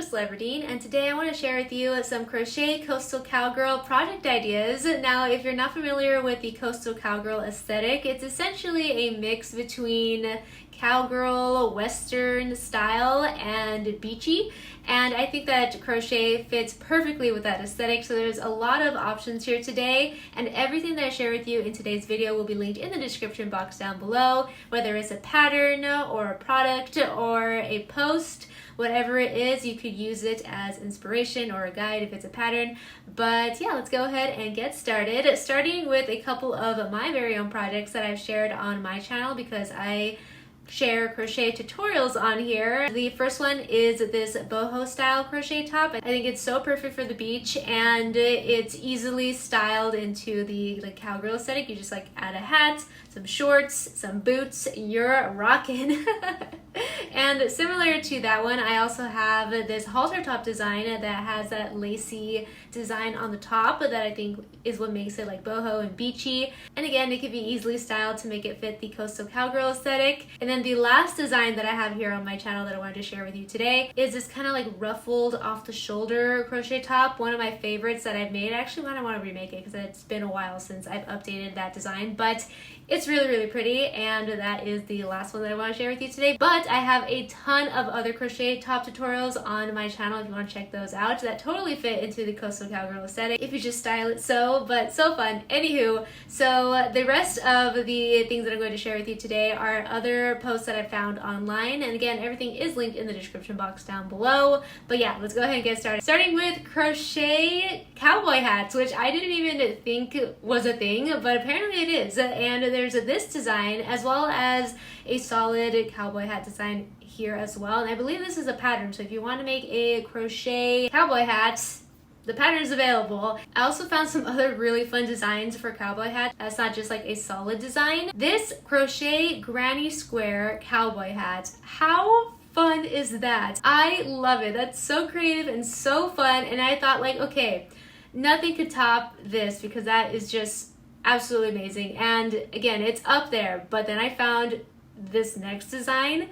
Krystal Everdeen, and today I want to share with you some crochet coastal cowgirl project ideas. Now, if you're not familiar with the coastal cowgirl aesthetic, it's essentially a mix between cowgirl, western style, and beachy. And I think that crochet fits perfectly with that aesthetic, so there's a lot of options here today, and everything that I share with you in today's video will be linked in the description box down below, whether it's a pattern or a product or a post. Whatever it is, you could use it as inspiration or a guide if it's a pattern. But yeah, let's go ahead and get started. Starting with a couple of my very own projects that I've shared on my channel because I share crochet tutorials on here. The first one is this boho style crochet top. I think it's so perfect for the beach, and it's easily styled into the cowgirl aesthetic. You just add a hat, some shorts, some boots, you're rocking. And similar to that one, I also have this halter top design that has that lacy design on the top that I think is what makes it boho and beachy. And again, it can be easily styled to make it fit the coastal cowgirl aesthetic. And then the last design that I have here on my channel that I wanted to share with you today is this kind of ruffled off the shoulder crochet top. One of my favorites that I've made. I actually want to remake it because it's been a while since I've updated that design, but it's really pretty, and that is the last one that I want to share with you today. But I have a ton of other crochet top tutorials on my channel if you want to check those out that totally fit into the coastal cowgirl aesthetic if you just style it so, but so fun. Anywho, so the rest of the things that I'm going to share with you today are other posts that I found online, and again, everything is linked in the description box down below. But yeah, let's go ahead and get started. Starting with crochet cowboy hats, which I didn't even think was a thing, but apparently it is. And there's this design as well as a solid cowboy hat design here as well, and I believe this is a pattern, so if you want to make a crochet cowboy hat, the pattern is available. I also found some other really fun designs for cowboy hats. That's not just a solid design. This crochet granny square cowboy hat, how fun is that? I love it. That's so creative and so fun, and I thought okay, nothing could top this because that is just absolutely amazing. And again, it's up there, but then I found this next design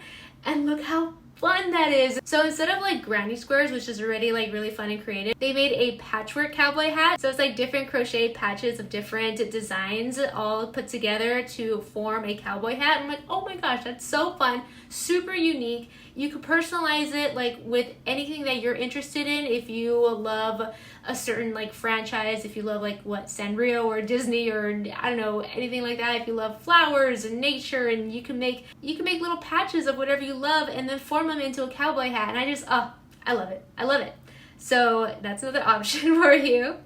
and look how fun that is. So instead of granny squares, which is already really fun and creative, they made a patchwork cowboy hat. So it's different crochet patches of different designs all put together to form a cowboy hat. I'm oh my gosh, that's so fun, super unique. You could personalize it with anything that you're interested in. If you love a certain franchise, if you love what Sanrio or Disney or I don't know, anything like that, if you love flowers and nature, and you can make little patches of whatever you love and then form them into a cowboy hat. And I just I love it. I love it. So that's another option for you.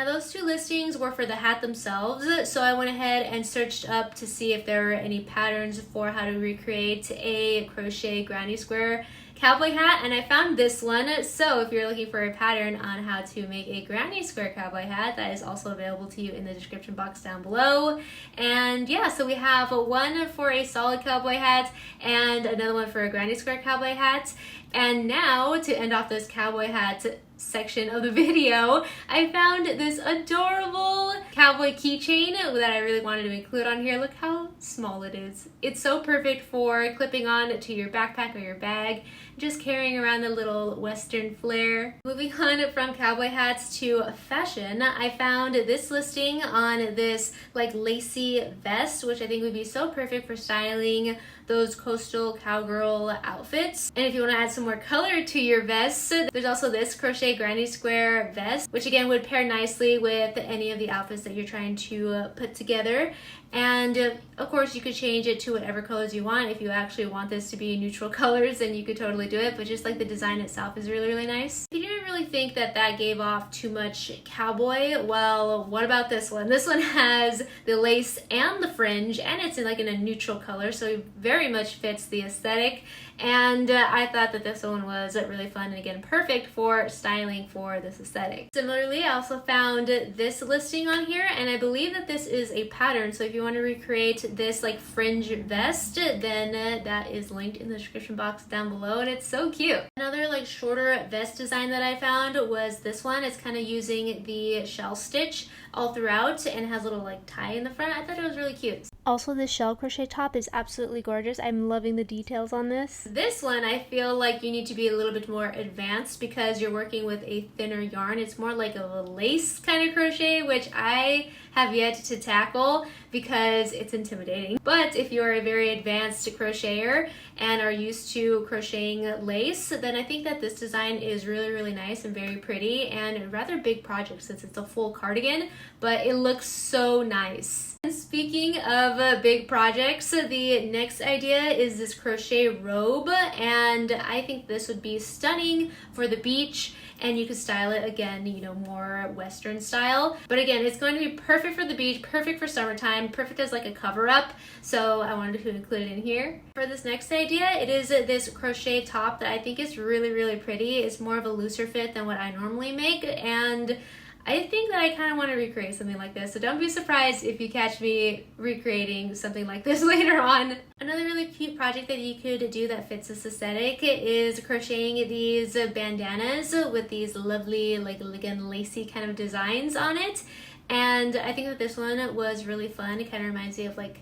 Now, those two listings were for the hat themselves, so I went ahead and searched up to see if there were any patterns for how to recreate a crochet granny square cowboy hat, and I found this one. So if you're looking for a pattern on how to make a granny square cowboy hat, that is also available to you in the description box down below. And yeah, so we have one for a solid cowboy hat and another one for a granny square cowboy hat. And now, to end off this cowboy hat section of the video, I found this adorable cowboy keychain that I really wanted to include on here. Look how small it is. It's so perfect for clipping on to your backpack or your bag, just carrying around a little western flair. Moving on from cowboy hats to fashion, I found this listing on this lacy vest, which I think would be so perfect for styling those coastal cowgirl outfits. And if you want to add some more color to your vest, there's also this crochet granny square vest, which again would pair nicely with any of the outfits that you're trying to put together. And of course, you could change it to whatever colors you want. If you actually want this to be neutral colors, then you could totally do it, but just the design itself is really nice. If you didn't really think that gave off too much cowboy, well, what about this one? This one has the lace and the fringe, and it's in a neutral color, so it very much fits the aesthetic. And I thought that this one was really fun and again perfect for styling for this aesthetic. Similarly, I also found this listing on here, and I believe that this is a pattern, so if you want to recreate this fringe vest, then that is linked in the description box down below, and it's so cute. Another shorter vest design that I found found was this one. It's kind of using the shell stitch all throughout and has a little like tie in the front. I thought it was really cute. Also, this shell crochet top is absolutely gorgeous. I'm loving the details on this. This one, I feel like you need to be a little bit more advanced because you're working with a thinner yarn. It's more like a lace kind of crochet, which I have yet to tackle because it's intimidating. But if you're a very advanced crocheter and are used to crocheting lace, then I think that this design is really, really nice and very pretty and a rather big project since it's a full cardigan, but it looks so nice. And speaking of big projects, the next idea is this crochet robe, and I think this would be stunning for the beach, and you could style it again, you know, more Western style. But again, it's going to be perfect for the beach, perfect for summertime, perfect as like a cover-up, so I wanted to include it in here. For this next idea, it is this crochet top that I think is really, really pretty. It's more of a looser fit than what I normally make, and I think that I kind of want to recreate something like this, so don't be surprised if you catch me recreating something like this later on. Another really cute project that you could do that fits this aesthetic is crocheting these bandanas with these lovely, like, again, lacy kind of designs on it. And I think that this one was really fun. It kind of reminds me of like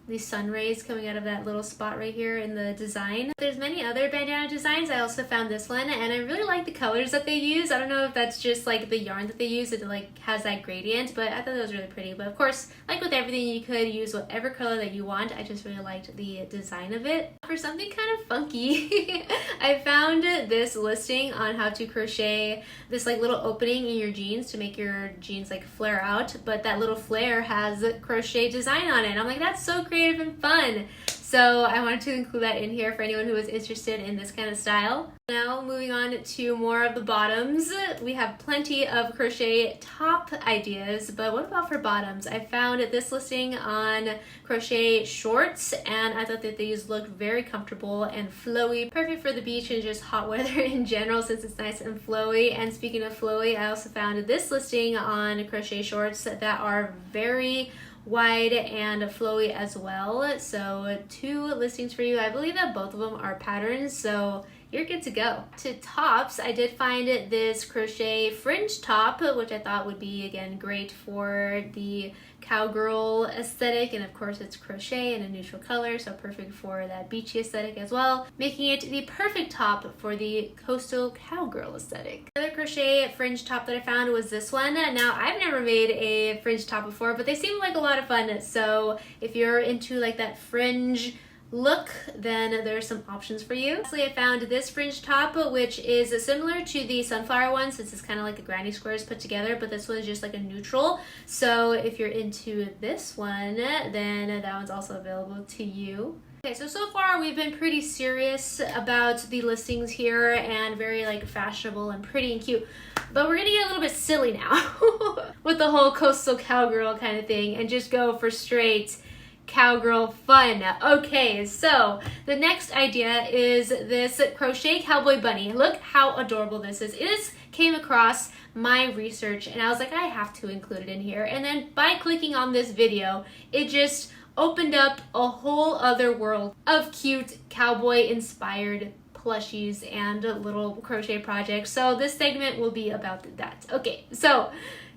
these sun rays coming out of that little spot right here in the design. There's many other bandana designs. I also found this one and I really like the colors that they use. I don't know if that's just like the yarn that they use, it like has that gradient, but I thought that was really pretty. But of course, like with everything, you could use whatever color that you want. I just really liked the design of it. For something kind of funky, I found this listing on how to crochet this like little opening in your jeans to make your jeans like flare out, but that little flare has a crochet design on it. And I'm like, that's so creative and fun. So I wanted to include that in here for anyone who is interested in this kind of style. Now moving on to more of the bottoms. We have plenty of crochet top ideas, but what about for bottoms? I found this listing on crochet shorts and I thought that these looked very comfortable and flowy, perfect for the beach and just hot weather in general since it's nice and flowy. And speaking of flowy, I also found this listing on crochet shorts that are very wide and flowy as well. So 2 listings for you. I believe that both of them are patterns, so you're good to go. To tops, I did find this crochet fringe top, which I thought would be, again, great for the cowgirl aesthetic, and of course it's crochet in a neutral color, so perfect for that beachy aesthetic as well, making it the perfect top for the coastal cowgirl aesthetic. Another crochet fringe top that I found was this one. Now, I've never made a fringe top before, but they seem like a lot of fun, so if you're into like that fringe look, then there's some options for you. Lastly, I found this fringe top, which is similar to the sunflower one since it's kind of like the granny squares put together, but this one is just like a neutral. So if you're into this one, then that one's also available to you. Okay, so far we've been pretty serious about the listings here and very like fashionable and pretty and cute, but we're gonna get a little bit silly now with the whole coastal cowgirl kind of thing and just go for straight cowgirl fun. Okay, so the next idea is this crochet cowboy bunny. Look how adorable this is. It came across my research and I was like, I have to include it in here. And then by clicking on this video, it just opened up a whole other world of cute cowboy inspired plushies and little crochet projects. So this segment will be about that. Okay, so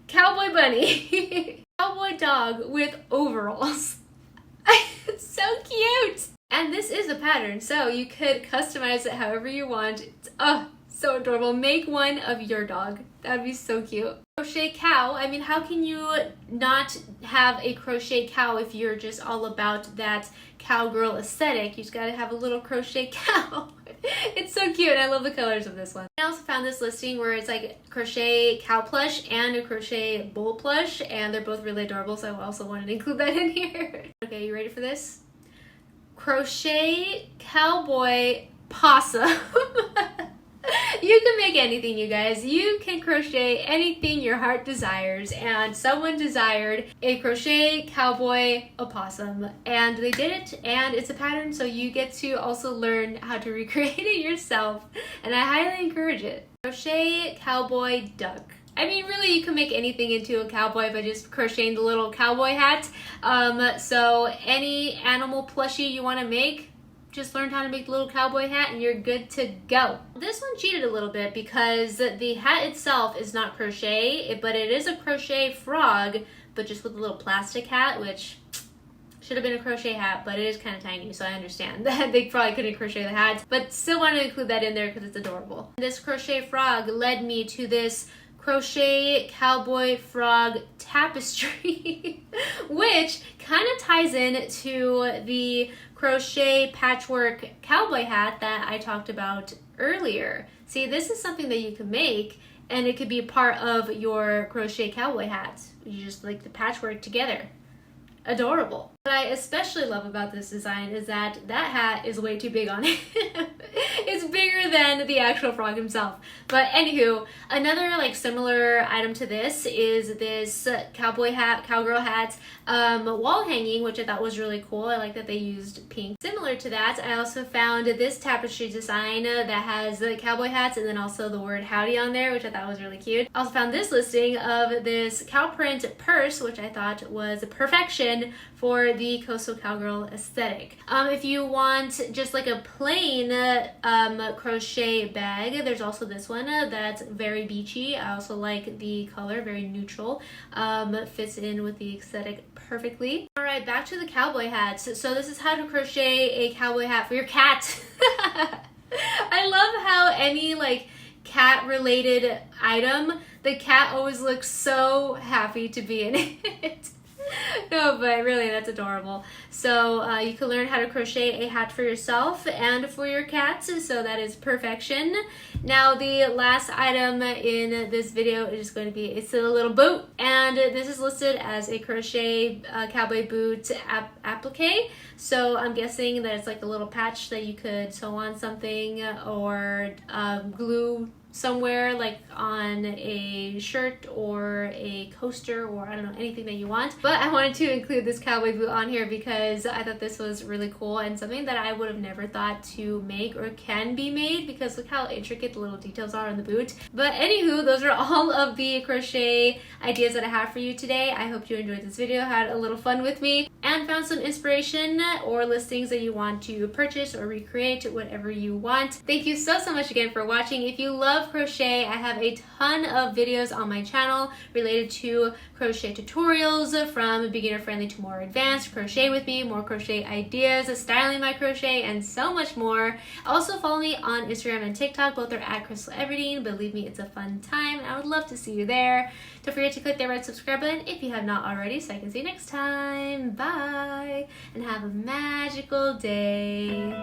cowboy bunny, cowboy dog with overalls. It's so cute! And this is a pattern, so you could customize it however you want. It's, oh, so adorable. Make one of your dog. That'd be so cute. Crochet cow. I mean, how can you not have a crochet cow if you're just all about that cowgirl aesthetic? You just gotta have a little crochet cow. It's so cute. I love the colors of this one. I also found this listing where it's like crochet cow plush and a crochet bull plush, and they're both really adorable, so I also wanted to include that in here. Okay, you ready for this? Crochet cowboy possum. You can make anything, you guys. You can crochet anything your heart desires, and someone desired a crochet cowboy opossum, and they did it, and it's a pattern, so you get to also learn how to recreate it yourself, and I highly encourage it. Crochet cowboy duck. I mean, really, you can make anything into a cowboy by just crocheting the little cowboy hat. So any animal plushie you want to make, just learned how to make the little cowboy hat and you're good to go. This one cheated a little bit because the hat itself is not crochet, but it is a crochet frog, but just with a little plastic hat, which should have been a crochet hat, but it is kind of tiny, so I understand that they probably couldn't crochet the hat, but still wanted to include that in there because it's adorable. This crochet frog led me to this crochet cowboy frog tapestry, which kind of ties in to the crochet patchwork cowboy hat that I talked about earlier. See, this is something that you can make and it could be part of your crochet cowboy hat. You just like the patchwork together. Adorable. What I especially love about this design is that hat is way too big on it. It's bigger than the actual frog himself. But anywho, another like similar item to this is this cowboy hat, cowgirl hat wall hanging, which I thought was really cool. I like that they used pink. Similar to that, I also found this tapestry design that has the cowboy hats and then also the word howdy on there, which I thought was really cute. I also found this listing of this cow print purse, which I thought was perfection for the coastal cowgirl aesthetic. If you want just like a plain crochet bag, there's also this one that's very beachy. I also like the color, very neutral. Fits in with the aesthetic perfectly. All right, back to the cowboy hats. So this is how to crochet a cowboy hat for your cat. I love how any like cat related item, the cat always looks so happy to be in it. No, but really, that's adorable. So you can learn how to crochet a hat for yourself and for your cats, so that is perfection. Now, the last item in this video is going to be it's a little boot, and this is listed as a crochet cowboy boot applique. So I'm guessing that it's like a little patch that you could sew on something or glue somewhere, like on a shirt or a coaster or I don't know, anything that you want. But I wanted to include this cowboy boot on here because I thought this was really cool and something that I would have never thought to make or can be made, because look how intricate the little details are on the boot. But anywho, those are all of the crochet ideas that I have for you today. I hope you enjoyed this video, had a little fun with me, and found some inspiration or listings that you want to purchase or recreate, whatever you want. Thank you so much again for watching. If you love crochet, I have a ton of videos on my channel related to crochet tutorials, from beginner friendly to more advanced, crochet with me, more crochet ideas, styling my crochet, and so much more. Also follow me on Instagram and TikTok. Both are at Krystal Everdeen. Believe me, it's a fun time and I would love to see you there. Don't forget to click that red subscribe button if you have not already, so I can see you next time. Bye, and have a magical day.